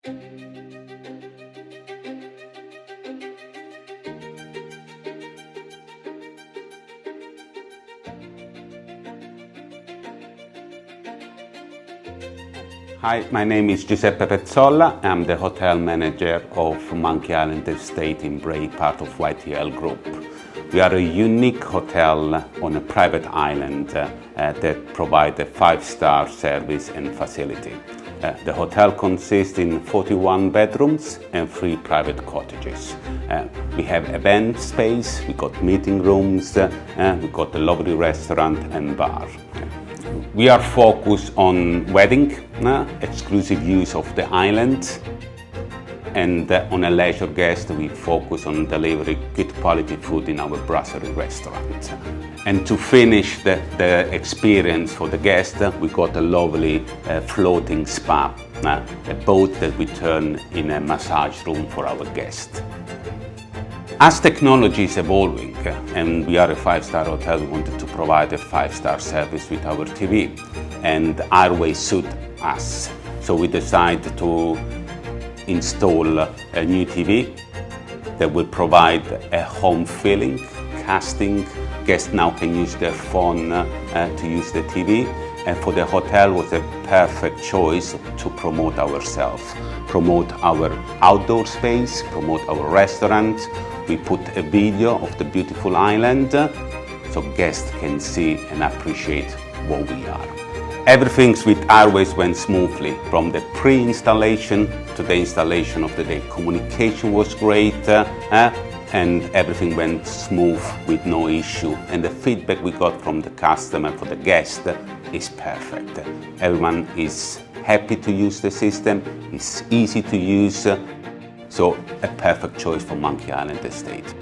Hi, my name is Giuseppe Pezzolla. I'm the hotel manager of Monkey Island Estate in Bray, part of YTL Group. We are a unique hotel on a private island that provides a 5-star service and facility. The hotel consists in 41 bedrooms and 3 private cottages. We have event space, we got meeting rooms, we got a lovely restaurant and bar. We are focused on wedding, exclusive use of the island, and on a leisure guest we focus on delivering good quality food in our brasserie restaurant. And to finish the experience for the guest, we got a lovely floating spa, a boat that we turn in a massage room for our guests. As technology is evolving and we are a 5-star hotel, we wanted to provide a 5-star service with our TV, and Airwave suit us. So we decided to install a new TV that will provide a home feeling, casting. Guests now can use their phone to use the TV, and for the hotel was a perfect choice to promote ourselves, promote our outdoor space, promote our restaurant. We put a video of the beautiful island so guests can see and appreciate what we are. Everything with Airwave went smoothly, from the pre-installation to the installation of the day. Communication was great and everything went smooth with no issue. And the feedback we got from the customer, for the guest, is perfect. Everyone is happy to use the system, it's easy to use. So a perfect choice for Monkey Island Estate.